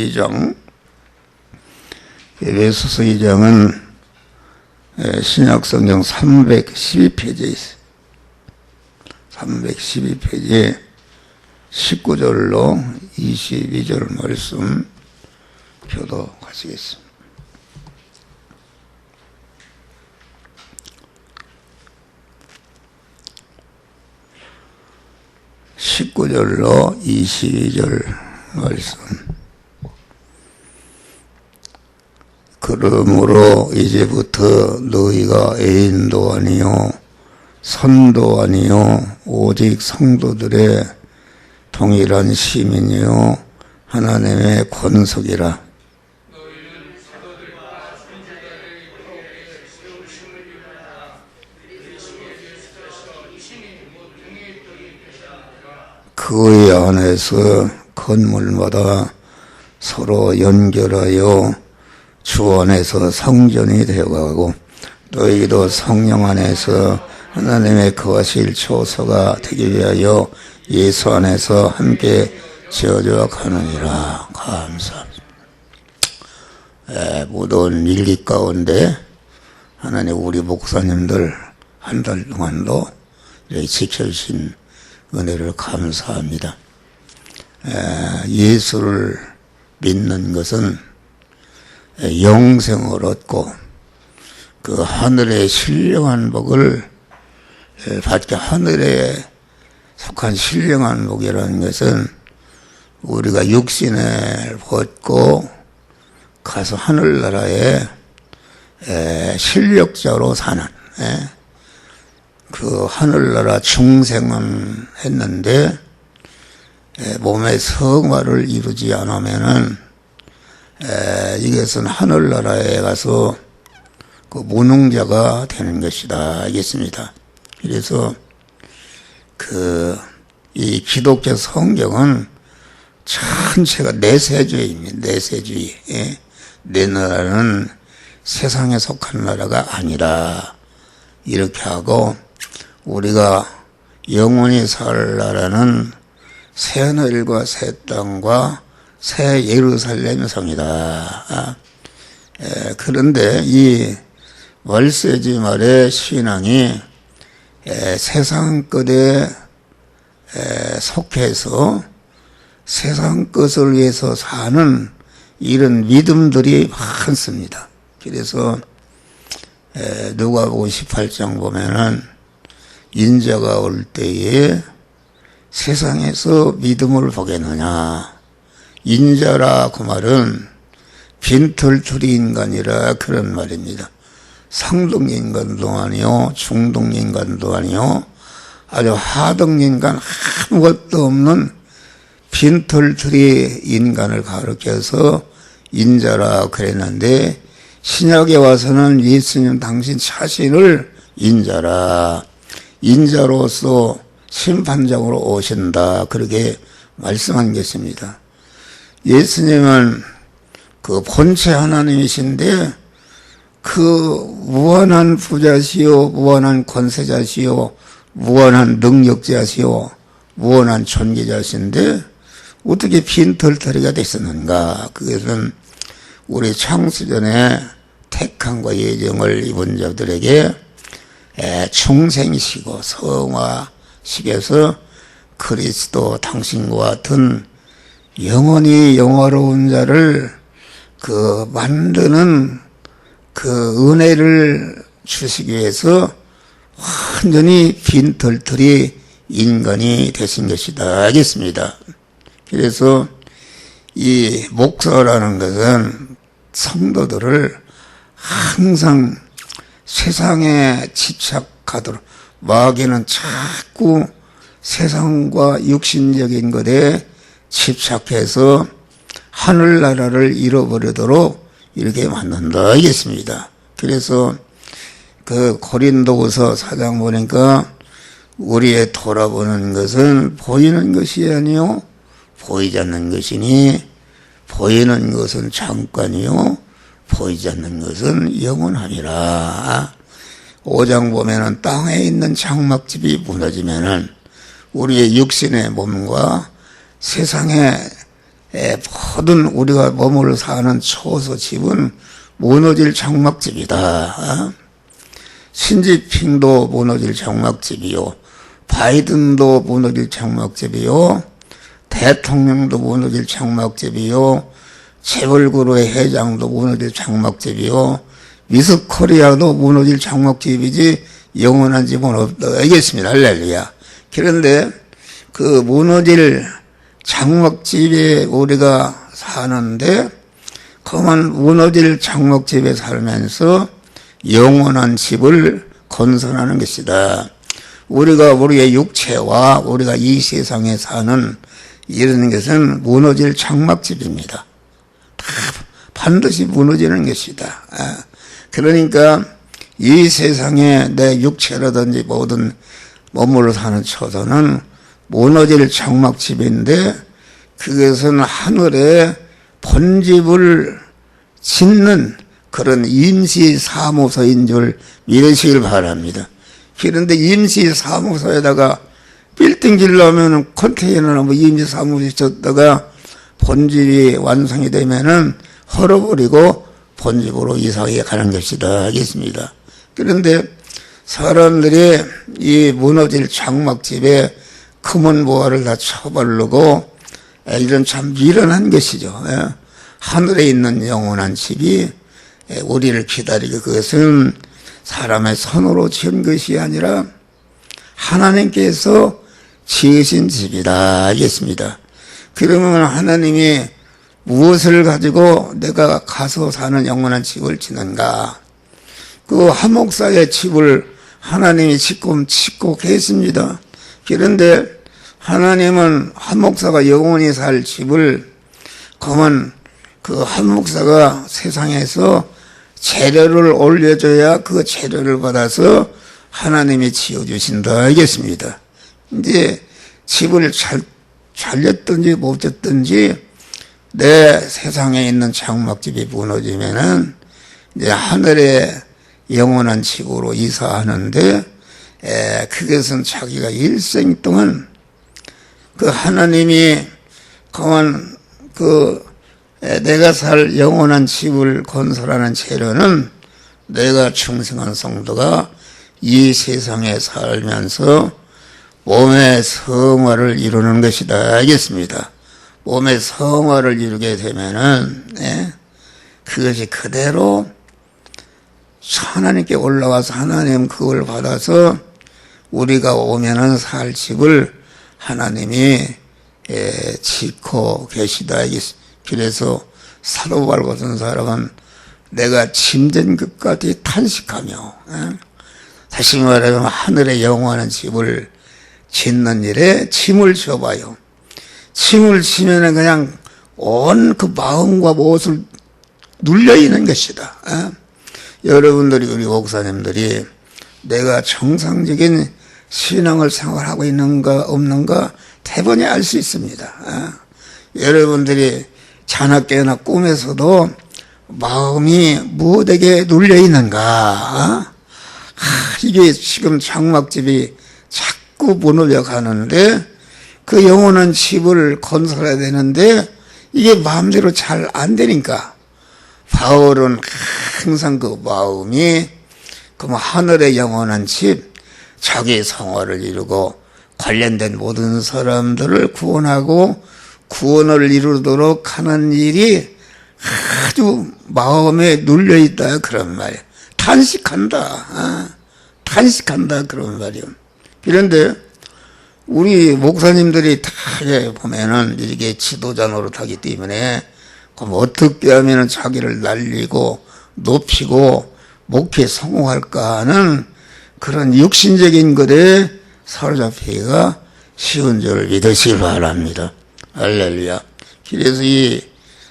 2장, 에베소서 2장은 신약성경 312페이지에 있어요. 312페이지에 19절로 22절 말씀 교독하시겠습니다. (19절로 22절) 말씀. 그러므로 이제부터 너희가 애인도 아니요 선도 아니요 오직 성도들의 동일한 시민이요 하나님의 권속이라. 그의 안에서 건물마다 서로 연결하여 주 안에서 성전이 되어가고 너희도 성령 안에서 하나님의 거하실 초소가 되기 위하여 예수 안에서 함께 지어져 가느니라. 감사합니다. 무더운 일기 가운데 하나님 우리 목사님들 한 달 동안도 지켜주신 은혜를 감사합니다. 예수를 믿는 것은 영생을 얻고 그 하늘의 신령한 복을 받게, 하늘에 속한 신령한 복이라는 것은 우리가 육신을 벗고 가서 하늘나라에 실력자로 사는 그 하늘나라 중생은 했는데 몸의 성화를 이루지 않으면은 이것은 하늘나라에 가서 그 무능자가 되는 것이다 알겠습니다. 그래서 이 기독교 성경은 전체가 내세주의입니다. 내세주의. 내 나라는 세상에 속한 나라가 아니라 이렇게 하고 우리가 영원히 살 나라는 새 하늘과 새 땅과 새 예루살렘 성이다. 그런데 이 월세지 말의 신앙이 세상 것에 속해서 세상 것을 위해서 사는 이런 믿음들이 많습니다. 그래서 누가복음 18장 보면은 인자가 올 때에 세상에서 믿음을 보겠느냐. 인자라 그 말은 빈털터리 인간이라 그런 말입니다. 상등 인간도 아니요 중등 인간도 아니요 아주 하등 인간, 아무것도 없는 빈털터리 인간을 가르쳐서 인자라 그랬는데 신약에 와서는 예수님 당신 자신을 인자라, 인자로서 심판장으로 오신다 그렇게 말씀한 것입니다. 예수님은 그 본체 하나님이신데 그 무한한 부자시요 무한한 권세자시요 무한한 능력자시요 무한한 존귀자신데 어떻게 빈털터리가 됐었는가. 그것은 우리 창세전에 택함과 예정을 입은 자들에게 중생시고 성화식에서 그리스도 당신과 같은 영원히 영화로운 자를 만드는 그 은혜를 주시기 위해서 완전히 빈털터리 인간이 되신 것이다 알겠습니다. 그래서 이 목사라는 것은 성도들을 항상 세상에 집착하도록, 마귀는 자꾸 세상과 육신적인 것에 집착해서 하늘나라를 잃어버리도록 이렇게 만든다 알겠습니다. 그래서 그 고린도후서 4장 보니까 우리의 돌아보는 것은 보이는 것이 아니요 보이지 않는 것이니 보이는 것은 잠깐이요 보이지 않는 것은 영원하니라. 5장 보면은 땅에 있는 장막집이 무너지면은 우리의 육신의 몸과 세상의 모든 우리가 머물러 사는 초소 집은 무너질 장막집이다. 신지핑도 무너질 장막집이요, 바이든도 무너질 장막집이요, 대통령도 무너질 장막집이요, 재벌그룹의 회장도 무너질 장막집이요, 미스코리아도 무너질 장막집이지 영원한 집은 없다. 알겠습니다. 할렐루야. 그런데 그 무너질 장막집에 우리가 사는데, 그만 무너질 장막집에 살면서 영원한 집을 건설하는 것이다. 우리가 우리의 육체와 우리가 이 세상에 사는 이런 것은 무너질 장막집입니다. 반드시 무너지는 것이다. 그러니까 이 세상에 내 육체라든지 모든 머물러 사는 처소는 무너질 장막집인데, 그것은 하늘에 본집을 짓는 그런 임시사무소인 줄 믿으시길 바랍니다. 그런데 임시사무소에다가 빌딩 지으려면 컨테이너나 뭐 임시사무소에 졌다가 본집이 완성이 되면은 헐어버리고 본집으로 이사해 가는 것이다 하겠습니다. 그런데 사람들이 이 무너질 장막집에 금은 보화를 다 쳐바르고 이런 참 미련한 것이죠. 하늘에 있는 영원한 집이 우리를 기다리고, 그것은 사람의 손으로 지은 것이 아니라 하나님께서 지으신 집이다 하겠습니다. 그러면 하나님이 무엇을 가지고 내가 가서 사는 영원한 집을 짓는가? 그 한목사의 집을 하나님이 짓고 계십니다. 그런데 하나님은 한목사가 영원히 살 집을, 그러면 그 한목사가 세상에서 재료를 올려줘야 그 재료를 받아서 하나님이 지어주신다 알겠습니다. 이제 집을 잘 졌든지 못 졌든지 내 세상에 있는 장막집이 무너지면은 이제 하늘에 영원한 집으로 이사하는데, 그것은 자기가 일생 동안 그 하나님이 그만 내가 살 영원한 집을 건설하는 재료는 내가 충성한 성도가 이 세상에 살면서 몸의 성화를 이루는 것이다 알겠습니다. 몸의 성화를 이루게 되면은 그것이 그대로 하나님께 올라와서 하나님 그걸 받아서 우리가 오면은 살 집을 하나님이 짓고 계시다. 그래서 사도바울 같은 사람은 내가 짐된 것까지 탄식하며, 다시 말하면 하늘의 영원한 집을 짓는 일에 침을 쳐봐요. 침을 치면은 그냥 온 그 마음과 무엇을 눌려 있는 것이다. 여러분들이, 우리 목사님들이 내가 정상적인 신앙을 생활하고 있는가 없는가 대번에 알 수 있습니다. 여러분들이 자나깨나 꿈에서도 마음이 무엇에게 눌려 있는가? 이게 지금 장막집이 자꾸 무너져 가는데, 그 영원한 집을 건설해야 되는데 이게 마음대로 잘 안 되니까, 바울은 항상 그 마음이 하늘의 영원한 집, 자기 성화를 이루고 관련된 모든 사람들을 구원하고 구원을 이루도록 하는 일이 아주 마음에 눌려있다 그런 말이에요. 탄식한다 그런 말이에요. 그런데 우리 목사님들이 다 보면은 이렇게 지도자 노릇하기 때문에 그럼 어떻게 하면 자기를 날리고 높이고 목회에 성공할까 하는 그런 육신적인 것에 사로잡히기가 쉬운 줄 믿으시기 바랍니다. 할렐루야. 그래서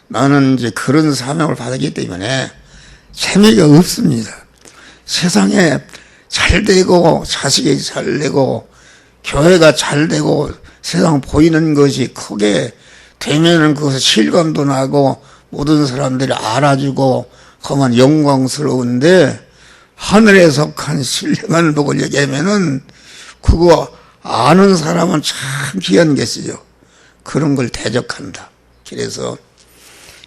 나는 이제 그런 사명을 받았기 때문에 재미가 없습니다. 세상에 잘 되고 자식이 잘 되고 교회가 잘 되고 세상 보이는 것이 크게 되면은 그것에 실감도 나고 모든 사람들이 알아주고 그만 영광스러운데, 하늘에 속한 신령한 복을 얘기하면은 그거 아는 사람은 참 귀한 것이죠. 그런 걸 대적한다. 그래서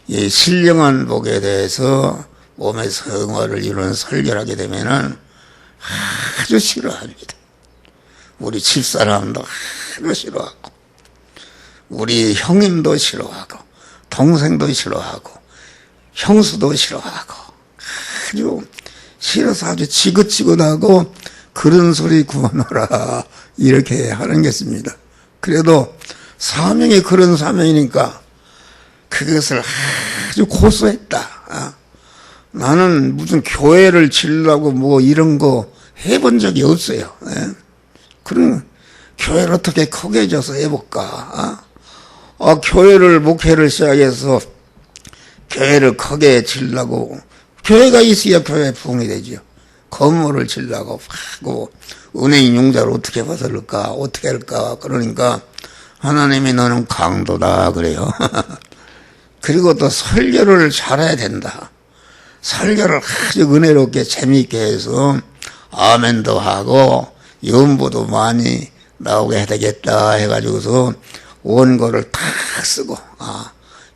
이 신령한 복에 대해서 몸의 성화를 이루는 설교를 하게 되면은 아주 싫어합니다. 우리 집사람도 아주 싫어하고, 우리 형님도 싫어하고, 동생도 싫어하고, 형수도 싫어하고, 아주 싫어서 아주 지긋지긋하고, 그런 소리 그만하라, 이렇게 하는 것입니다. 그래도 사명이 그런 사명이니까 그것을 아주 고수했다. 나는 무슨 교회를 지으려고 뭐 이런 거 해본 적이 없어요. 그럼 교회를 어떻게 크게 해줘서 해볼까? 교회를, 목회를 시작해서 교회를 크게 지으려고, 교회가 있어야 교회 부흥이 되죠. 건물을 지으려고 하고, 은행 융자를 어떻게 받을까, 어떻게 할까, 그러니까 하나님이 너는 강도다, 그래요. 그리고 또 설교를 잘해야 된다. 설교를 아주 은혜롭게 재미있게 해서 아멘도 하고 연보도 많이 나오게 해야 되겠다 해가지고서 원고를 다 쓰고,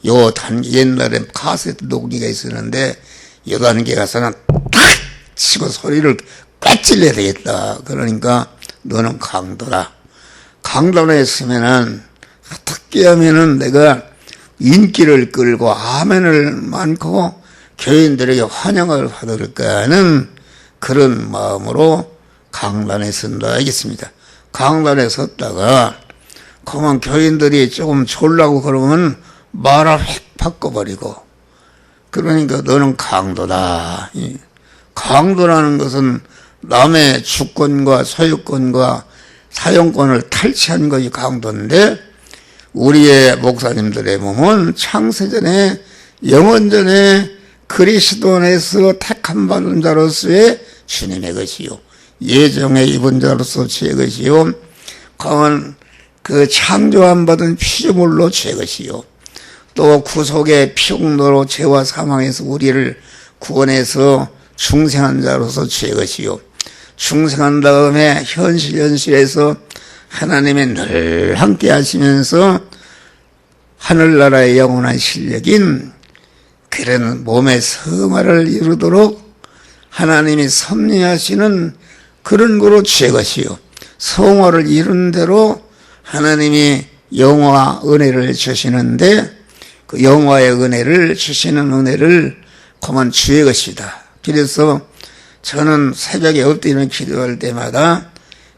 옛날에 카세트 녹음기가 있었는데 요 단계 가서는 탁 치고 소리를 꿰찔러야 되겠다. 그러니까 너는 강도라. 강도에 있으면은 어떻게 하면은 내가 인기를 끌고 아멘을 많고 교인들에게 환영을 받을까 하는 그런 마음으로 강단에 선다 하겠습니다. 강단에 섰다가 그만 교인들이 조금 졸라고 그러면 말을 획 바꿔버리고, 그러니까 너는 강도다. 강도라는 것은 남의 주권과 소유권과 사용권을 탈취한 것이 강도인데, 우리의 목사님들의 몸은 창세전에 영원전에 그리스도 안에서 택함 받은 자로서의 주님의 것이요, 예정에 입은 자로서 주의 것이요, 강한 그 창조함 받은 피조물로 주의 것이요, 또 구속의 피공로로 죄와 사망에서 우리를 구원해서 중생한 자로서 주의 것이요, 중생한 다음에 현실에서 하나님의 늘 함께 하시면서 하늘나라의 영원한 실력인 그런 몸의 성화를 이루도록 하나님이 섭리하시는 그런 거로 주의 것이요, 성화를 이룬 대로 하나님이 영화 은혜를 주시는데 그 영화의 은혜를 주시는 은혜를 그만 주의 것이다. 그래서 저는 새벽에 엎드리는 기도할 때마다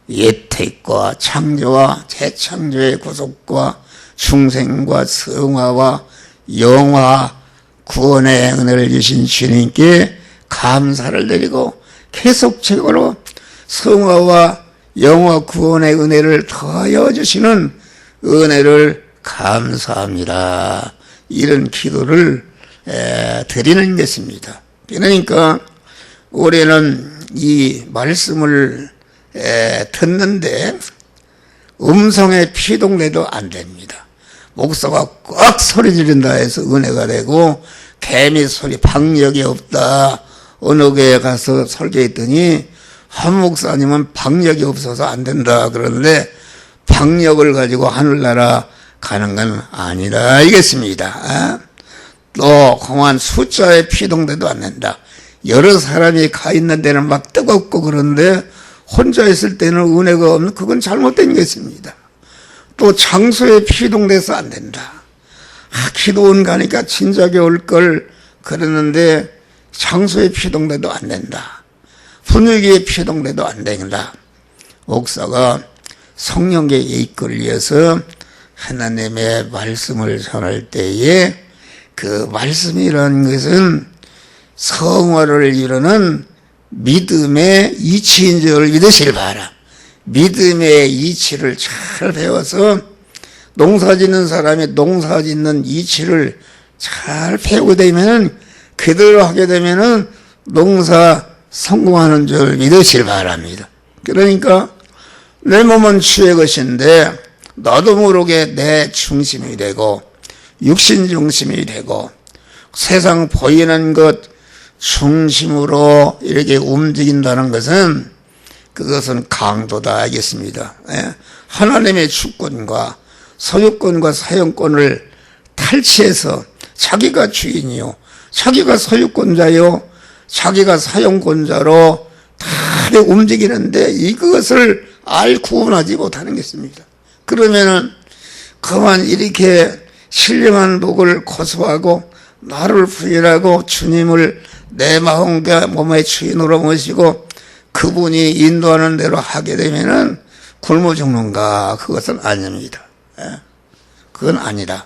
예택과 창조와 재창조의 구속과 중생과 성화와 영화 구원의 은혜를 주신 주님께 감사를 드리고 계속적으로 성화와 영화 구원의 은혜를 더하여 주시는 은혜를 감사합니다. 이런 기도를 드리는 것입니다. 그러니까 우리는 이 말씀을 듣는데 음성에 피동돼도 안 됩니다. 목사가 꽉 소리 지른다 해서 은혜가 되고, 개미 소리 박력이 없다, 어느 교회에 가서 설교했더니 한 목사님은 박력이 없어서 안 된다 그러는데 박력을 가지고 하늘나라 가는 건 아니다 알겠습니다. 또 공안 숫자에 피동돼도 안 된다. 여러 사람이 가 있는 데는 막 뜨겁고 그런데 혼자 있을 때는 은혜가 없는, 그건 잘못된 것입니다. 또 장소에 피동돼서 안 된다. 기도원 가니까 진작에 올 걸 그랬는데 장소에 피동돼도 안 된다. 분위기에 피동돼도 안 된다. 목사가 성령에 이끌려서 하나님의 말씀을 전할 때에 그 말씀이라는 것은 성화를 이루는 믿음의 이치인 줄 믿으실 바라. 믿음의 이치를 잘 배워서 농사 짓는 사람이 농사 짓는 이치를 잘 배우게 되면, 그대로 하게 되면 농사 성공하는 줄 믿으실 바랍니다. 그러니까 내 몸은 주의 것인데 나도 모르게 내 중심이 되고 육신 중심이 되고 세상 보이는 것 중심으로 이렇게 움직인다는 것은 그것은 강도다 알겠습니다. 하나님의 주권과 소유권과 사용권을 탈취해서 자기가 주인이요, 자기가 소유권자요, 자기가 사용권자로 다 움직이는데 이것을 구분하지 못하는 것입니다. 그러면은 그만 이렇게 신령한 복을 고수하고 나를 부인하고 주님을 내 마음과 몸의 주인으로 모시고 그분이 인도하는 대로 하게 되면은 굶어 죽는가? 그것은 아닙니다. 그건 아니다.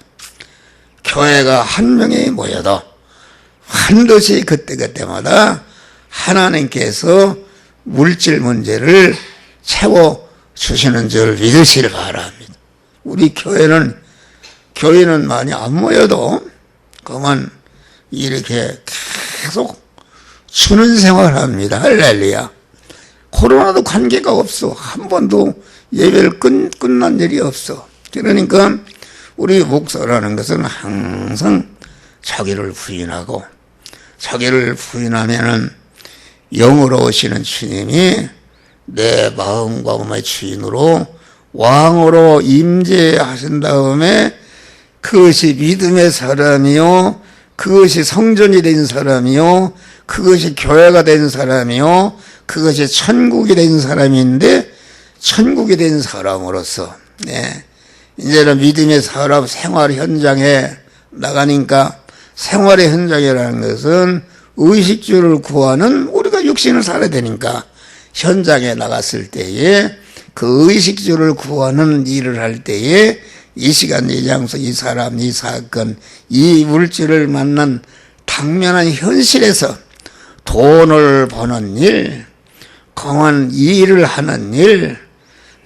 교회가 한 명이 모여도 반드시 그때그때마다 하나님께서 물질 문제를 채워주시는 줄 믿으시길 바랍니다. 우리 교회는 많이 안 모여도 그만 이렇게 계속 주는 생활을 합니다. 할렐루야. 코로나도 관계가 없어. 한 번도 예배를 끝난 일이 없어. 그러니까 우리 목사라는 것은 항상 자기를 부인하고, 자기를 부인하면은 영으로 오시는 주님이 내 마음과 몸의 주인으로 왕으로 임재하신 다음에 그것이 믿음의 사람이요, 그것이 성전이 된 사람이요, 그것이 교회가 된 사람이요, 그것이 천국이 된 사람인데, 천국이 된 사람으로서 이제는 믿음의 사람 생활 현장에 나가니까, 생활의 현장이라는 것은 의식주를 구하는, 우리가 육신을 살아야 되니까 현장에 나갔을 때에 그 의식주를 구하는 일을 할 때에 이 시간, 이 장소, 이 사람, 이 사건, 이 물질을 만난 당면한 현실에서 돈을 버는 일, 검한 일을 하는 일,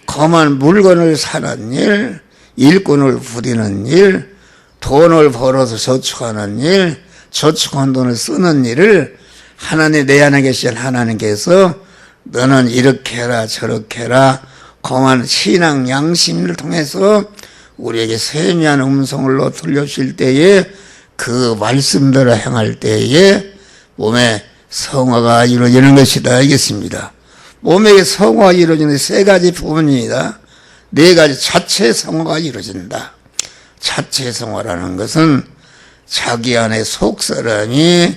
검한 물건을 사는 일, 일꾼을 부리는 일, 돈을 벌어서 저축하는 일, 저축한 돈을 쓰는 일을 하나님, 내 안에 계신 하나님께서 너는 이렇게 해라 저렇게 해라 검한 신앙 양심을 통해서 우리에게 세미한 음성으로 들려주실 때에 그 말씀대로 행할 때에 몸에 성화가 이루어지는 것이다. 알겠습니다. 몸의 성화가 이루어지는 세 가지 부분입니다. 네 가지 자체 성화가 이루어진다. 자체 성화라는 것은 자기 안에 속사람이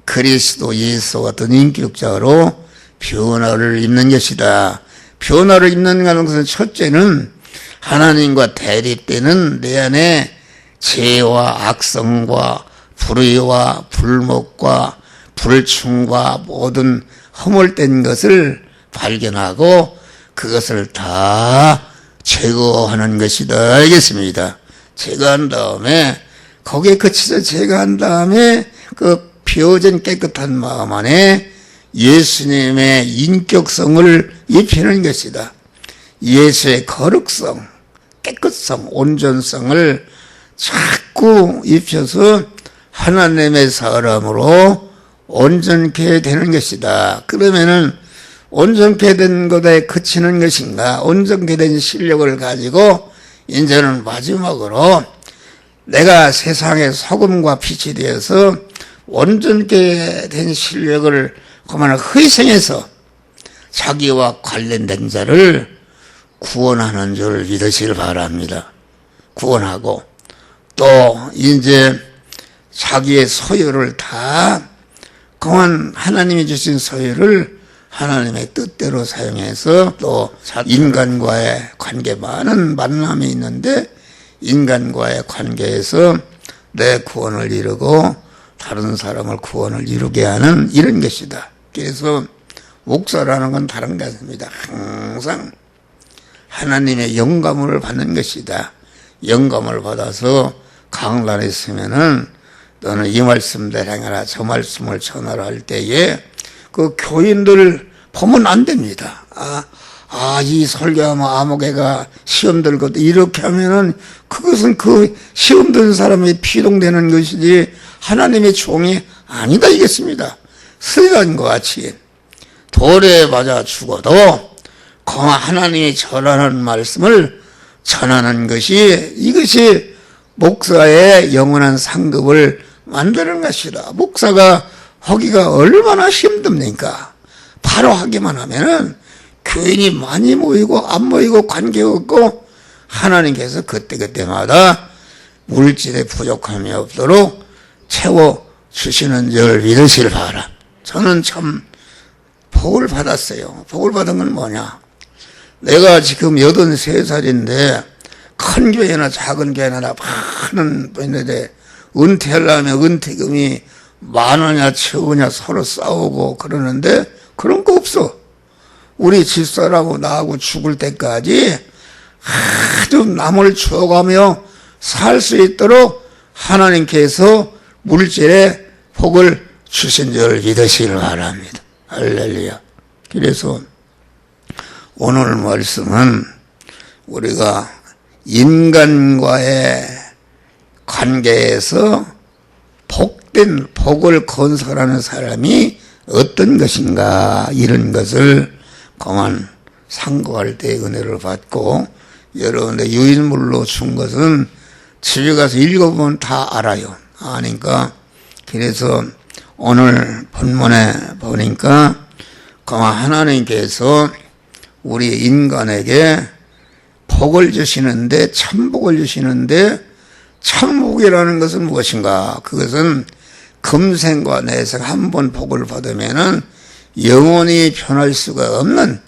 그리스도 예수 같은 인격자로 변화를 입는 것이다. 변화를 입는다는 것은 첫째는 하나님과 대립되는 내 안에 죄와 악성과 불의와 불목과 불충과 모든 허물된 것을 발견하고 그것을 다 제거하는 것이다. 알겠습니다. 제거한 다음에 거기에 그치서 제거한 다음에 그 비워진 깨끗한 마음 안에 예수님의 인격성을 입히는 것이다. 예수의 거룩성, 깨끗성, 온전성을 자꾸 입혀서 하나님의 사람으로 온전케 되는 것이다. 그러면은 온전케 된 것에 그치는 것인가? 온전케 된 실력을 가지고 이제는 마지막으로 내가 세상의 소금과 빛이 되어서 온전케 된 실력을 그만 희생해서 자기와 관련된 자를 구원하는 줄 믿으시길 바랍니다. 구원하고 또 이제 자기의 소유를 다 그만 하나님이 주신 소유를 하나님의 뜻대로 사용해서 또 인간과의 관계, 많은 만남이 있는데 인간과의 관계에서 내 구원을 이루고 다른 사람을 구원을 이루게 하는 이런 것이다. 그래서 목사라는 건 다른 게 아닙니다. 항상 하나님의 영감을 받는 것이다. 영감을 받아서 강단에 있으면은 너는 이 말씀대로 행하라, 저 말씀을 전하라 할 때에 그 교인들 보면 안 됩니다. 이 설교하면 아무개가 시험 들거든. 이렇게 하면은 그것은 그 시험 든 사람이 피동되는 것이지 하나님의 종이 아니다 이겠습니다. 스간과 같이 돌에 맞아 죽어도 하나님이 전하는 말씀을 전하는 것이 이것이 목사의 영원한 상급을 만드는 것이다. 목사가 하기가 얼마나 힘듭니까? 바로 하기만 하면은 교인이 많이 모이고 안 모이고 관계없고 하나님께서 그때그때마다 물질에 부족함이 없도록 채워주시는 줄 믿으시길 바라. 저는 참 복을 받았어요. 복을 받은 건 뭐냐? 내가 지금 83살인데 큰 교회나 작은 교회나 많은 분들에 은퇴하려면 은퇴금이 10,000원이냐 채우냐 서로 싸우고 그러는데 그런 거 없어. 우리 집사람하고 나하고 죽을 때까지 아주 남을 줘가며 살 수 있도록 하나님께서 물질에 복을 주신 줄 믿으시길 바랍니다. 할렐루야. 그래서 오늘 말씀은 우리가 인간과의 관계에서 복된 복을 건설하는 사람이 어떤 것인가 이런 것을 그만 상고할 때 은혜를 받고 여러분들 유인물로 준 것은 집에 가서 읽어보면 다 알아요. 아니까 그래서 오늘 본문에 보니까 그만 하나님께서 우리 인간에게 복을 주시는데 참복을 주시는데 참복이라는 것은 무엇인가? 그것은 금생과 내생 한 번 복을 받으면은 영원히 변할 수가 없는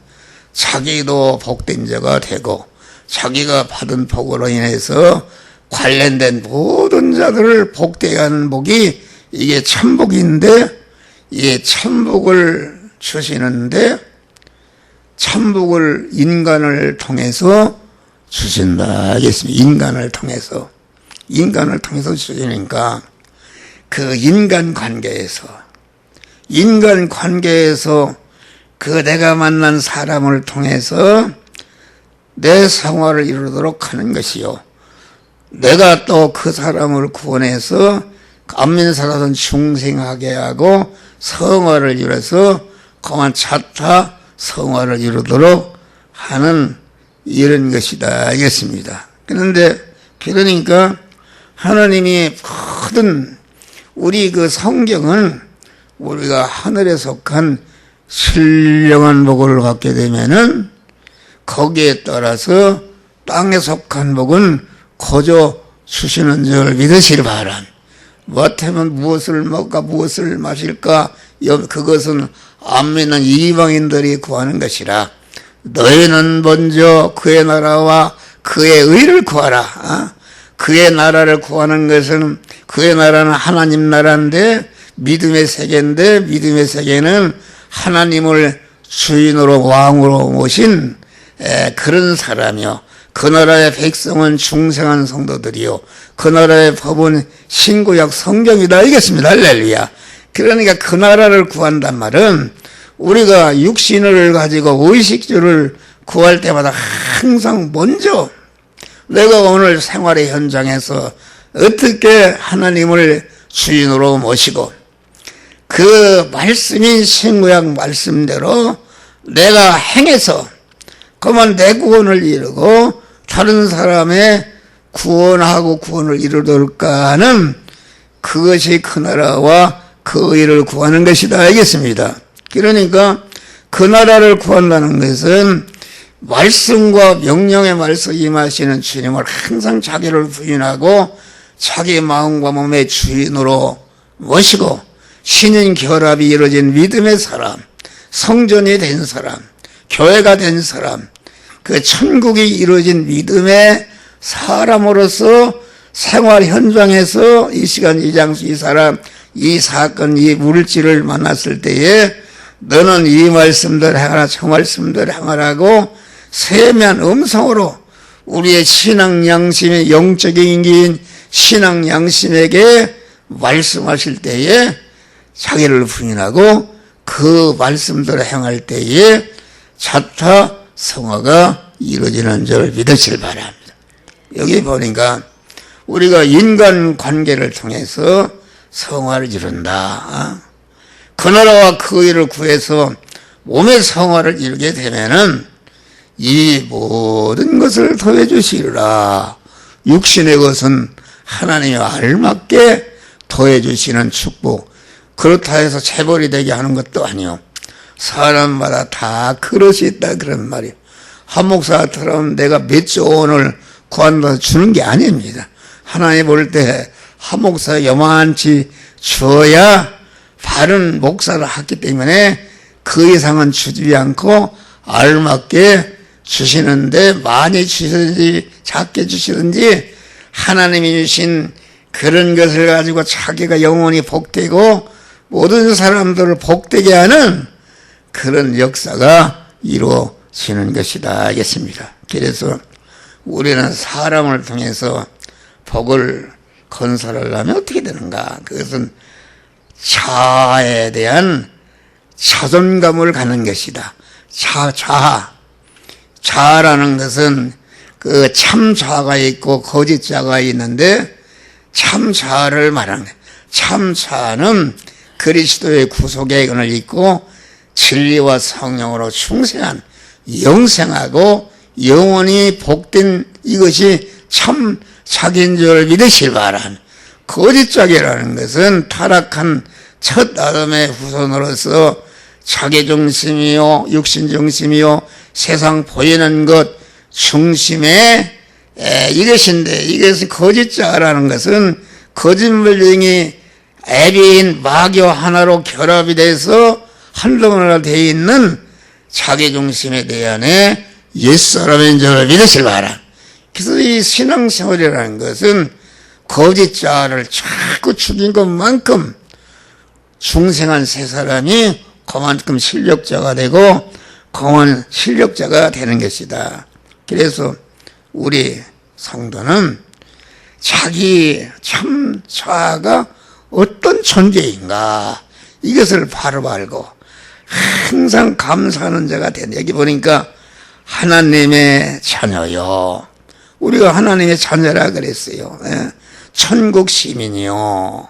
자기도 복된 자가 되고 자기가 받은 복으로 인해서 관련된 모든 자들을 복되게 하는 복이 이게 참복인데 이 참복을 주시는데 참복을 인간을 통해서 주신다 하겠습니다. 인간을 통해서 주시니까 그 인간 관계에서 그 내가 만난 사람을 통해서 내 성화를 이루도록 하는 것이요. 내가 또 그 사람을 구원해서 안민사라든 중생하게 하고 성화를 이뤄서 그만 차타 성화를 이루도록 하는 이런 것이다 알겠습니다. 그러니까 하나님이 모든 우리 그 성경은 우리가 하늘에 속한 신령한 복을 받게 되면은 거기에 따라서 땅에 속한 복은 거저 주시는 줄 믿으시길 바람. 못하면 무엇을 먹을까 무엇을 마실까 그것은 안 믿는 이방인들이 구하는 것이라 너희는 먼저 그의 나라와 그의 의를 구하라. 그의 나라를 구하는 것은 그의 나라는 하나님 나라인데 믿음의 세계인데 믿음의 세계는 하나님을 주인으로 왕으로 모신 그런 사람이요. 그 나라의 백성은 중생한 성도들이요. 그 나라의 법은 신구약 성경이다 알겠습니다. 할렐루야. 그러니까 그 나라를 구한단 말은 우리가 육신을 가지고 의식주를 구할 때마다 항상 먼저 내가 오늘 생활의 현장에서 어떻게 하나님을 주인으로 모시고 그 말씀인 신구약 말씀대로 내가 행해서 그만 내 구원을 이루고 다른 사람의 구원하고 구원을 이루도록까 하는 그것이 그 나라와 그 의를 구하는 것이다 알겠습니다. 그러니까 그 나라를 구한다는 것은 말씀과 명령의 말씀 임하시는 주님을 항상 자기를 부인하고 자기 마음과 몸의 주인으로 모시고 신인 결합이 이루어진 믿음의 사람, 성전이 된 사람, 교회가 된 사람, 그 천국이 이루어진 믿음의 사람으로서 생활 현장에서 이 시간 이 장소 이 사람 이 사건 이 물질을 만났을 때에 너는 이 말씀들 행하라 저 말씀들 행하라고 세미한 음성으로 우리의 신앙 양심의 영적인 인기인 신앙 양심에게 말씀하실 때에 자기를 부인하고 그 말씀대로 행할 때에 자타 성화가 이루어지는 줄 믿으시길 바랍니다. 여기 보니까 우리가 인간 관계를 통해서 성화를 이룬다. 그 나라와 그 의를 구해서 몸의 성화를 이루게 되면은 이 모든 것을 더해 주시리라. 육신의 것은 하나님이 알맞게 더해 주시는 축복. 그렇다 해서 재벌이 되게 하는 것도 아니요. 사람마다 다 그릇이 있다 그런 말이에요. 한 목사처럼 내가 몇 조 원을 구한다고 주는 게 아닙니다. 하나님 볼 때 한 목사 요만치 주어야 바른 목사를 했기 때문에 그 이상은 주지 않고 알맞게 주시는데, 많이 주시든지 작게 주시든지 하나님이 주신 그런 것을 가지고 자기가 영원히 복되고 모든 사람들을 복되게 하는 그런 역사가 이루어지는 것이다 하겠습니다. 그래서 우리는 사람을 통해서 복을 건설하려면 어떻게 되는가? 그것은 자아에 대한 자존감을 갖는 것이다. 자아라는 것은 그 참 자아가 있고 거짓 자아가 있는데, 참 자아를 말하는 거예요. 참 자아는 그리스도의 구속의 은을 입고 진리와 성령으로 충성한 영생하고 영원히 복된 이것이 참 자기인 줄 믿으실 바란. 거짓 자기라는 것은 타락한 첫 아담의 후손으로서 자기중심이요 육신중심이요 세상 보이는 것 중심에 이것인데, 이것이 거짓 자라는 것은 거짓말쟁이 애비인 마귀 하나로 결합이 돼서 한덩어리가 되어 있는 자기중심에 대한에 옛사람인 줄 믿으실 바라. 그래서 이 신앙생활이라는 것은 거짓 자를 자꾸 죽인 것만큼 중생한 세 사람이 그만큼 실력자가 되고 공헌 실력자가 되는 것이다. 그래서 우리 성도는 자기 참 자아가 어떤 존재인가, 이것을 바로 알고 항상 감사하는 자가 되는. 여기 보니까 하나님의 자녀요. 우리가 하나님의 자녀라 그랬어요. 천국 시민이요.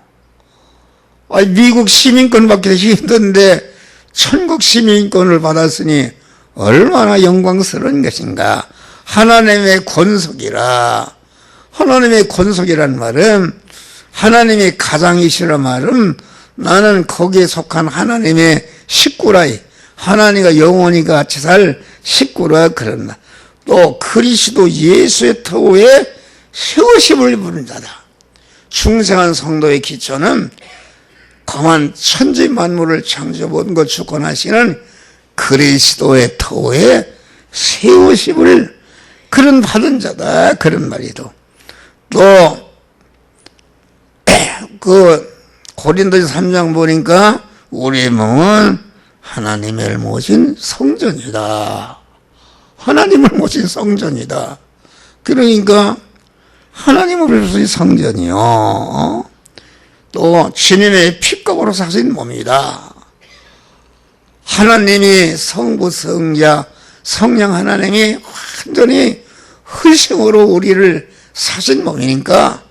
미국 시민권 받기도 힘든데 천국 시민권을 받았으니 얼마나 영광스러운 것인가. 하나님의 권속이라. 하나님의 권속이란 말은 하나님의 가장이시란 말은 나는 거기에 속한 하나님의 식구라. 하나님과 영원히 같이 살 식구라 그런다. 또 그리스도 예수의 터에 세우심을 입은 자다. 중생한 성도의 기초는 거만 천지 만물을 창조 모든 것 주권하시는 그리스도의 터에 세우심을 그런 받은 자다. 그런 말이도. 또 그 고린도서 3장 보니까 우리의 몸은 하나님을 모신 성전이다. 하나님을 모신 성전이다. 그러니까 하나님을 모신 성전이요. 또 주님의 피값으로 사신 몸이다. 하나님이 성부, 성자, 성령 하나님이 완전히 희생으로 우리를 사신 몸이니까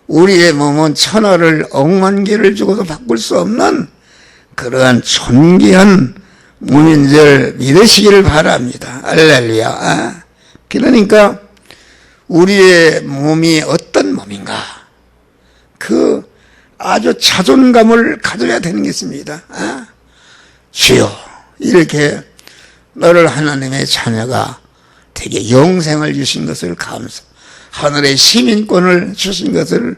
우리의 몸은 천하를 억만 개를 주고도 바꿀 수 없는 그러한 존귀한 몸인 줄 믿으시기를 바랍니다. 할렐루야. 그러니까 우리의 몸이 어떤 몸인가, 그 아주 자존감을 가져야 되는 것입니다. 주여, 이렇게 너를 하나님의 자녀가 되게 영생을 주신 것을 하늘의 시민권을 주신 것을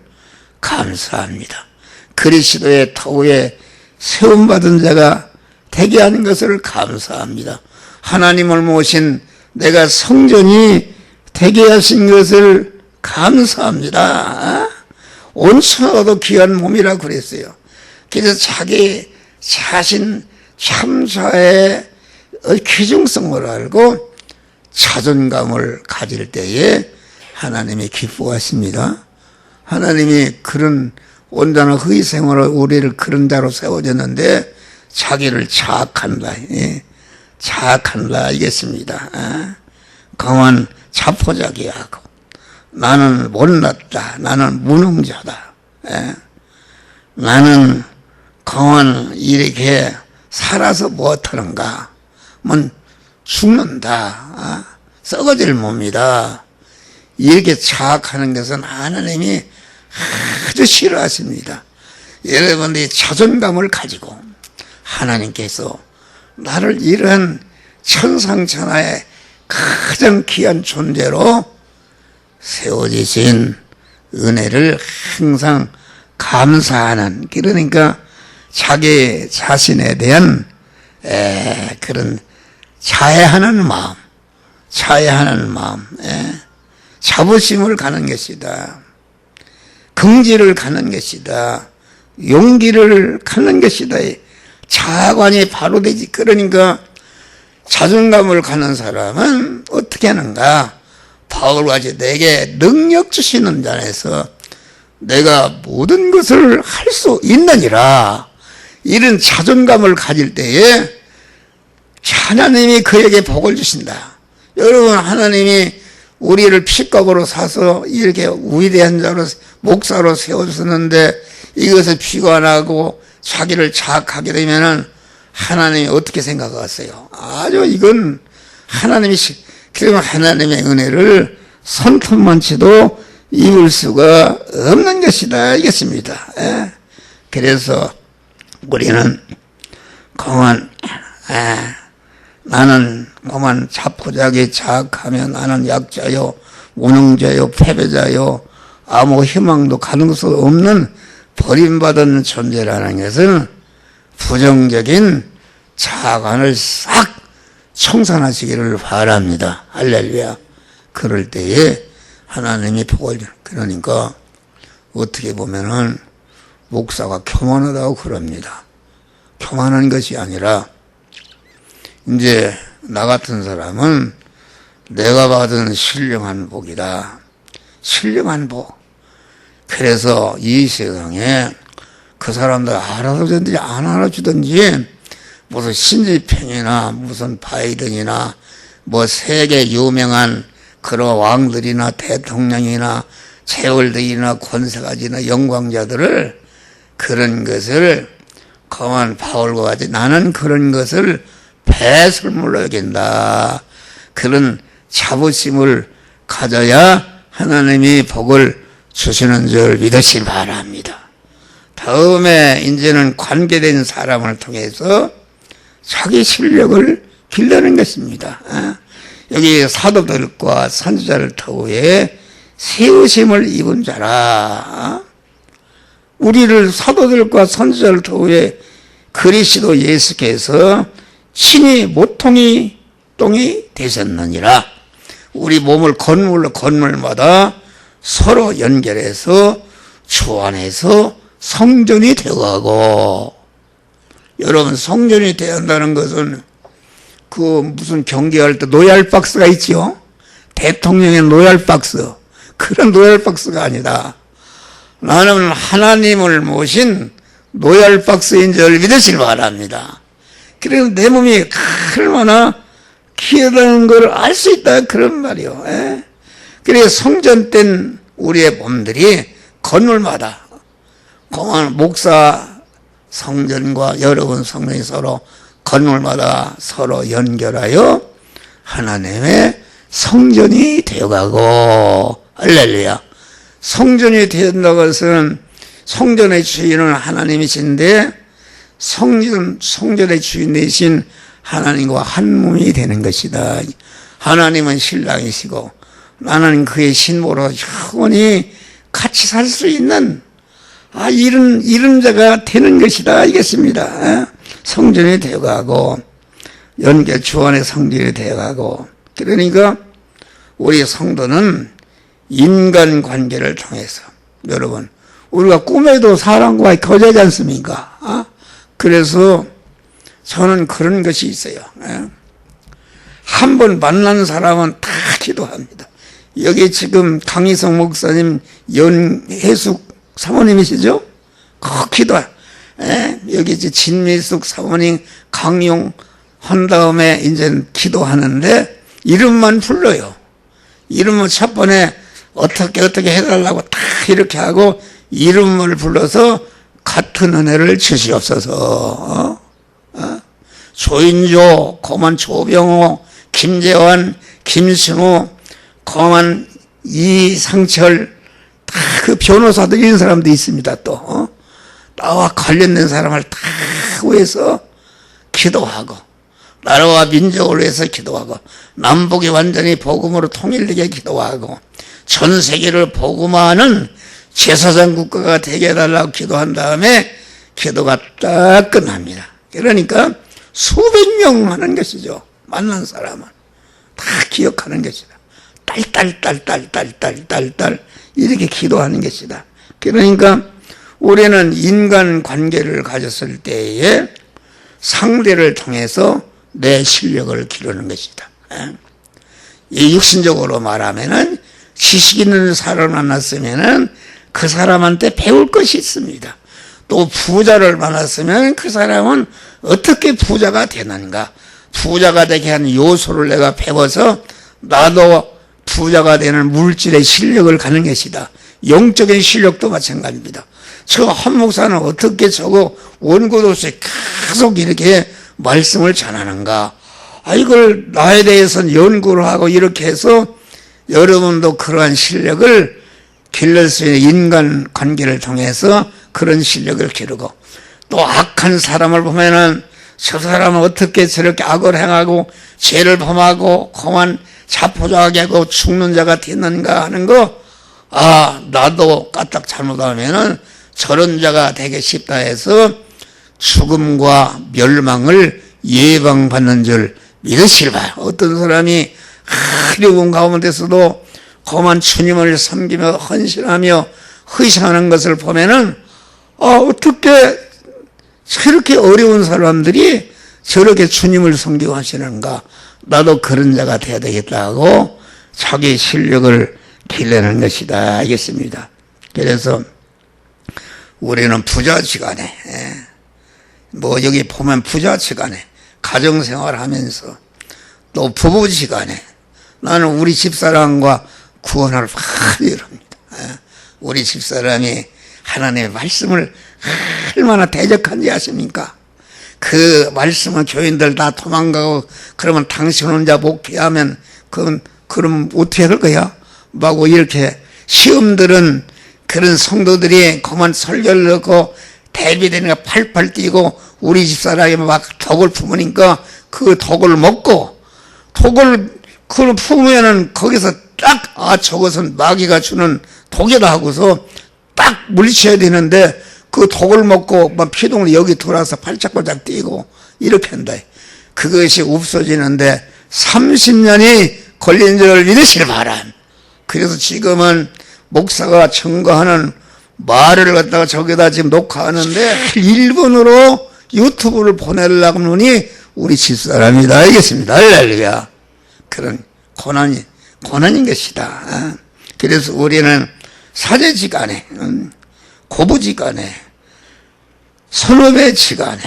감사합니다. 그리스도의 터에 세움받은 자가 되게 하는 것을 감사합니다. 하나님을 모신 내가 성전이 되게 하신 것을 감사합니다. 온천하도 귀한 몸이라고 그랬어요. 그래서 자기 자신 참자의 귀중성을 알고 자존감을 가질 때에 하나님이 기뻐하십니다. 하나님이 그런 온전한 희생으로 우리를 그런 자로 세워졌는데 자기를 자학한다. 자학한다 이겠습니다. 강한 자포자기하고 나는 못났다. 나는 무능자다. 나는 강한 이렇게 살아서 무엇하는가. 죽는다. 썩어질 몸이다. 이렇게 자학하는 것은 하나님이 아주 싫어하십니다. 여러분들이 자존감을 가지고 하나님께서 나를 이런 천상천하의 가장 귀한 존재로 세워지신 은혜를 항상 감사하는, 그러니까 자기 자신에 대한 그런 자애하는 마음, 자부심을 가는 것이다. 긍지를 가는 것이다. 용기를 갖는 것이다. 자관이 바로 되지. 그러니까 자존감을 갖는 사람은 어떻게 하는가? 바울같이 내게 능력 주시는 자에서 내가 모든 것을 할 수 있느니라. 이런 자존감을 가질 때에 하나님이 그에게 복을 주신다. 여러분, 하나님이 우리를 피값으로 사서 이렇게 위대한 자로 목사로 세워주셨는데 이것을 비관하고 자기를 자학하게 되면은 하나님이 어떻게 생각하세요? 아주 이건 그러면 하나님의 은혜를 손톱만치도 입을 수가 없는 것이다 이겠습니다. 그래서 우리는 나는 그만 자포자기 자학하며 나는 약자요 무능자요 패배자요 아무 희망도 가능성 없는 버림받은 존재라는 것은 부정적인 자관을 싹 청산하시기를 바랍니다. 할렐루야. 그럴 때에 하나님이 복을 주는. 그러니까 어떻게 보면은 목사가 교만하다고 그럽니다. 교만한 것이 아니라 이제 나 같은 사람은 내가 받은 신령한 복이다. 신령한 복. 그래서 이 세상에 그 사람들 알아주든지 안 알아주든지 무슨 신지평이나 무슨 바이든이나 뭐 세계 유명한 그런 왕들이나 대통령이나 재월들이나 권세가지나 영광자들을 그런 것을 그만 바울과 같이 나는 그런 것을 배설물로 여긴다. 그런 자부심을 가져야 하나님이 복을 주시는 줄 믿으시기 바랍니다. 다음에 이제는 관계된 사람을 통해서 자기 실력을 길러는 것입니다. 여기 사도들과 선지자를 터위에 세우심을 입은 자라. 우리를 사도들과 선지자를 터위에 그리스도 예수께서 친히 모퉁이 똥이 되셨느니라. 우리 몸을 건물마다 서로 연결해서 주 안에서 성전이 되어가고. 여러분, 성전이 되어야 한다는 것은 그 무슨 경기할 때 노얄 박스가 있지요. 대통령의 노얄 박스, 그런 노얄 박스가 아니다. 나는 하나님을 모신 노얄 박스인 줄 믿으시기 바랍니다. 그래서 내 몸이 얼마나 귀하다는 걸 알 수 있다, 그런 말이요. 그래서 성전된 우리의 몸들이 건물마다 목사 성전과 여러분 성전이 서로 건물마다 서로 연결하여 하나님의 성전이 되어가고. 할렐루야. 성전이 되었다는 것은 성전의 주인은 하나님이신데 성전의 주인 되신 하나님과 한 몸이 되는 것이다. 하나님은 신랑이시고 나는 그의 신부로 영원히 같이 살 수 있는 이런 자가 되는 것이다 알겠습니다. 성전이 되어가고 주 안의 성전이 되어가고. 그러니까 우리 성도는 인간관계를 통해서, 여러분 우리가 꿈에도 사람과 교제하지 않습니까? 그래서 저는 그런 것이 있어요. 한 번 만난 사람은 다 기도합니다. 여기 지금 강희성 목사님 연혜숙 사모님이시죠? 기도해. 여기 진미숙 사모님 강용 한 다음에 이제 기도하는데 이름만 불러요. 이름은 첫 번에 어떻게 해달라고 다 이렇게 하고 이름을 불러서 같은 은혜를 주시옵소서. 조인조, 고만 조병호, 김재환, 김승호, 고만 이상철, 다 그 변호사들 이런 사람도 있습니다. 또 나와 관련된 사람을 다 위해서 기도하고 나라와 민족을 위해서 기도하고 남북이 완전히 복음으로 통일되게 기도하고 전 세계를 복음화하는 제사장 국가가 되게 해달라고 기도한 다음에 기도가 딱 끝납니다. 그러니까 수백 명 하는 것이죠. 만난 사람은 다 기억하는 것이다. 딸 이렇게 기도하는 것이다. 그러니까 우리는 인간관계를 가졌을 때에 상대를 통해서 내 실력을 기르는 것이다. 이 육신적으로 말하면은 지식 있는 사람을 만났으면은 그 사람한테 배울 것이 있습니다. 또 부자를 만났으면 그 사람은 어떻게 부자가 되는가, 부자가 되게 하는 요소를 내가 배워서 나도 부자가 되는 물질의 실력을 갖는 것이다. 영적인 실력도 마찬가지입니다. 저 한 목사는 어떻게 저거 원고도 없이 계속 이렇게 말씀을 전하는가, 이걸 나에 대해서는 연구를 하고 이렇게 해서 여러분도 그러한 실력을 길러낼 수 있는 인간관계를 통해서 그런 실력을 기르고, 또 악한 사람을 보면은 저 사람은 어떻게 저렇게 악을 행하고 죄를 범하고 험한 자포자하게 하고 죽는 자가 됐는가 하는 거, 나도 까딱 잘못하면은 저런 자가 되기 쉽다 해서 죽음과 멸망을 예방받는 줄 믿으시길 바라요. 어떤 사람이 어려운 가운데서도 험한 주님을 섬기며 헌신하며 희생하는 것을 보면은 어떻게 저렇게 어려운 사람들이 저렇게 주님을 섬기고 하시는가, 나도 그런 자가 되어야 되겠다고 자기 실력을 길러내는 것이다 알겠습니다. 그래서 우리는 부자지간에 여기 보면 부자지간에 가정생활 하면서 또 부부지간에 나는 우리 집사람과 구원을 많이 이룹니다. 우리 집사람이 하나님의 말씀을 얼마나 대적한지 아십니까? 그 말씀은 교인들 다 도망가고 그러면 당신 혼자 목회하면 그럼 어떻게 할 거야? 하고 이렇게 시험들은 그런 성도들이 그만 설교를 넣고 대비되니까 팔팔 뛰고 우리 집사람이 막 독을 품으니까 그 독을 먹고 독을 그걸 품으면은 거기서 딱 저것은 마귀가 주는 독이다 하고서 딱 물리쳐야 되는데 그 독을 먹고 막 피동을 여기 돌아서 팔짝팔짝 뛰고 이렇게 한다. 그것이 없어지는데 30년이 걸린 줄 믿으시길 바람. 그래서 지금은 목사가 증거하는 말을 갖다가 저기다 지금 녹화하는데 일본으로 유튜브를 보내려고 하니 우리 집사람이다 알겠습니다. 할렐루야. 그런 고난인 것이다. 그래서 우리는 사제지간에, 고부지간에, 선후배지간에,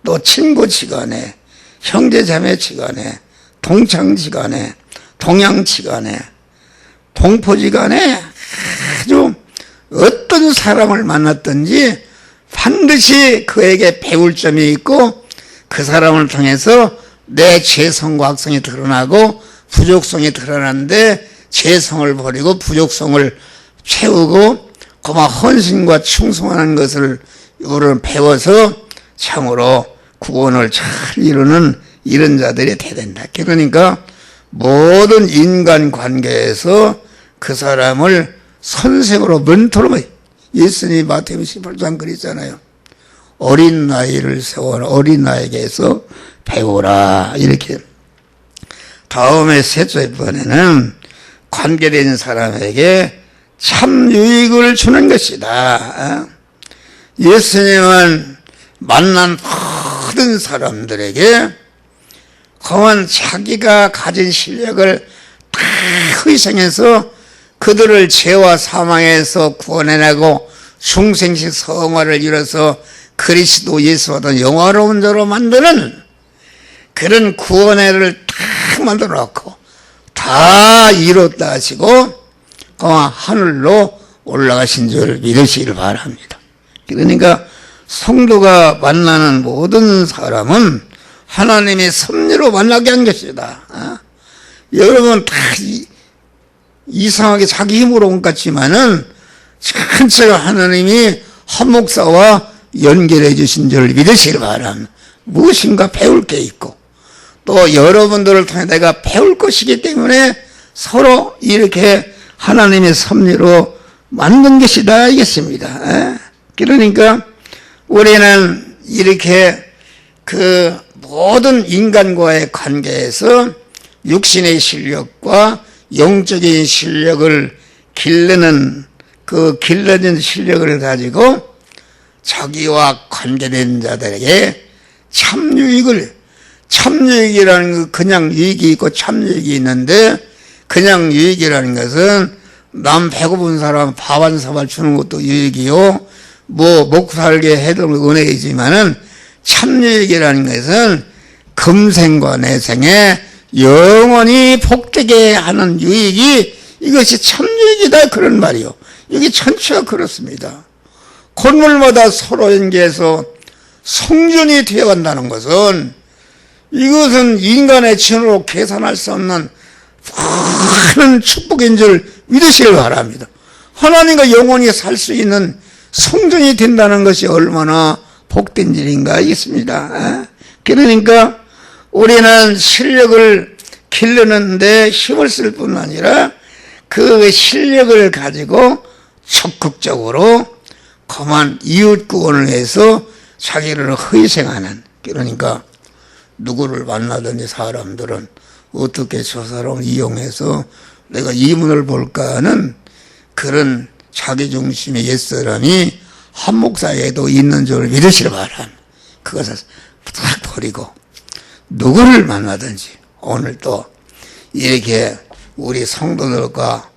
또 친구지간에, 형제자매지간에, 동창지간에, 동양지간에, 동포지간에 아주 어떤 사람을 만났든지 반드시 그에게 배울 점이 있고 그 사람을 통해서 내 죄성과 악성이 드러나고 부족성이 드러나는데 죄성을 버리고 부족성을 채우고 그만 헌신과 충성하는 것을 우리는 배워서 참으로 구원을 잘 이루는 이런 자들이 돼야 된다. 그러니까 모든 인간관계에서 그 사람을 선생으로 멘토로, 예수님이 마태복음 18장 그랬잖아요. 어린 나이를 세워라. 어린 나에게서 배우라. 이렇게. 다음에 셋째 번에는 관계된 사람에게 참 유익을 주는 것이다. 예수님은 만난 모든 사람들에게 그만 자기가 가진 실력을 다 희생해서 그들을 죄와 사망에서 구원해내고 중생식 성화를 이뤄서 그리스도 예수보다 영화로운 자로 만드는 그런 구원회를 딱 만들어 놓고 다 이뤘다 하시고 하늘로 올라가신 줄 믿으시길 바랍니다. 그러니까 성도가 만나는 모든 사람은 하나님의 섭리로 만나게 한 것이다. 여러분 다 이상하게 자기 힘으로 온 것 같지만은 전체가 하나님이 한 목사와 연결해 주신 줄 믿으시길 바랍니다. 무엇인가 배울 게 있고 또 여러분들을 통해 내가 배울 것이기 때문에 서로 이렇게 하나님의 섭리로 만든 것이다 이겠습니다. 그러니까 우리는 이렇게 그 모든 인간과의 관계에서 육신의 실력과 영적인 실력을 기르는 그 길러진 실력을 가지고 자기와 관계된 자들에게 참유익이라는 거 그냥 유익이 있고 참유익이 있는데, 그냥 유익이라는 것은 남 배고픈 사람 밥 한 사발 주는 것도 유익이요, 뭐 먹고 살게 해도 은혜이지만은 참유익이라는 것은 금생과 내생에 영원히 복되게 하는 유익이, 이것이 참유익이다 그런 말이요. 여기 전체가 그렇습니다. 건물마다 서로 연계해서 성전이 되어간다는 것은, 이것은 인간의 진으로 계산할 수 없는 큰 축복인 줄 믿으시길 바랍니다. 하나님과 영원히 살 수 있는 성전이 된다는 것이 얼마나 복된 일인가 있습니다. 그러니까 우리는 실력을 기르는데 힘을 쓸 뿐 아니라 그 실력을 가지고 적극적으로 그만 이웃 구원을 위해서 자기를 희생하는, 그러니까 누구를 만나든지 사람들은 어떻게 저 사람을 이용해서 내가 이문을 볼까 하는 그런 자기중심의 옛사람이 한 목사에도 있는 줄 믿으시기 바랍니다. 그것을 딱 버리고 누구를 만나든지 오늘 또 이렇게 우리 성도들과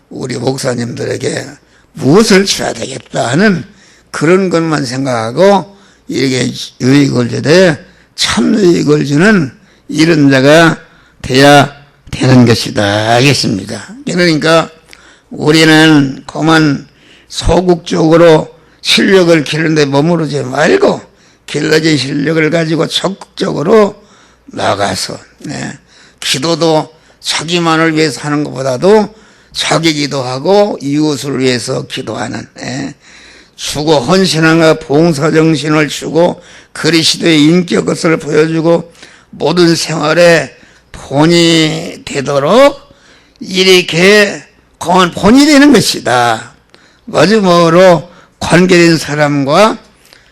우리 목사님들에게 무엇을 줘야 되겠다 하는 그런 것만 생각하고 이렇게 유익을 주되 참 유익을 주는 이런 자가 돼야 되는 것이다 하겠습니다. 그러니까 우리는 그만 소극적으로 실력을 기르는데 머무르지 말고 길러진 실력을 가지고 적극적으로 나가서, 기도도 자기만을 위해서 하는 것보다도 자기 기도하고 이웃을 위해서 기도하는, 주고 헌신함과 봉사정신을 주고 그리스도의 인격것을 보여주고 모든 생활에 본이 되도록 이렇게 그만 본이 되는 것이다. 마지막으로 관계된 사람과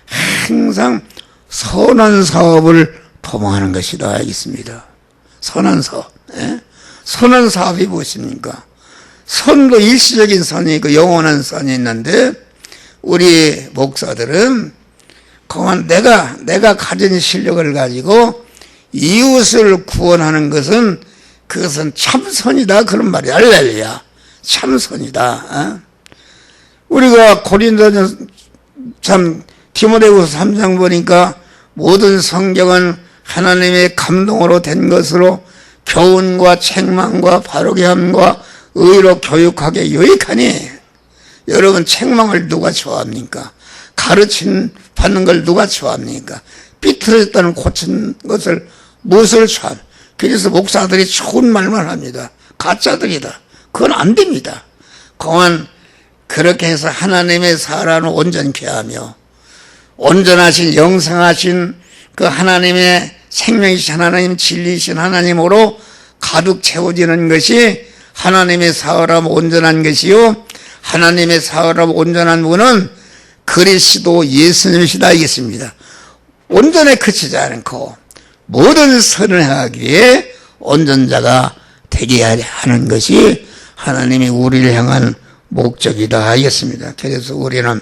항상 선한 사업을 도모하는 것이다 알겠습니다. 선한 사업. 선한 사업이 무엇입니까? 선도 일시적인 선이 있고 영원한 선이 있는데, 우리 목사들은 그만 내가 가진 실력을 가지고 이웃을 구원하는 것은 그것은 참선이다 그런 말이 할렐루야. 참선이다. 우리가 고린도전 참 디모데후서 3장 보니까 모든 성경은 하나님의 감동으로 된 것으로 교훈과 책망과 바르게 함과 의로 교육하게 유익하니, 여러분 책망을 누가 좋아합니까? 가르침 받는 걸 누가 좋아합니까? 삐뚤어졌다는 고친 것을 무엇을 좋아합니까? 그래서 목사들이 좋은 말만 합니다. 가짜들이다. 그건 안 됩니다. 그만 그렇게 해서 하나님의 사람을 온전케 하며 온전하신 영성하신 그 하나님의 생명이신 하나님, 진리이신 하나님으로 가득 채워지는 것이 하나님의 사람 온전한 것이요, 하나님의 사람 온전한 분은 그리스도 예수님이시다 이겠습니다. 온전에 그치지 않고 모든 선을 행하기에 온전자가 되게 하는 것이 하나님이 우리를 향한 목적이다 하겠습니다. 그래서 우리는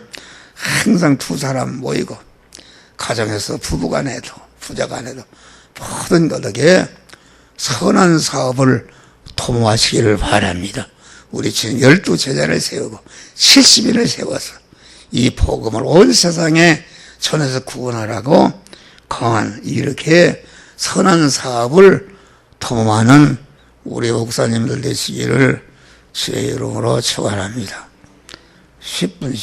항상 두 사람 모이고 가정에서 부부간에도 부자간에도 모든 것에게 선한 사업을 도모하시기를 바랍니다. 우리 지금 12제자를 세우고 70인을 세워서 이 복음을 온 세상에 전해서 구원하라고 강한 이렇게 선한 사업을 도모하는 우리 목사님들 되시기를 주의 이름으로 축원합니다. 10분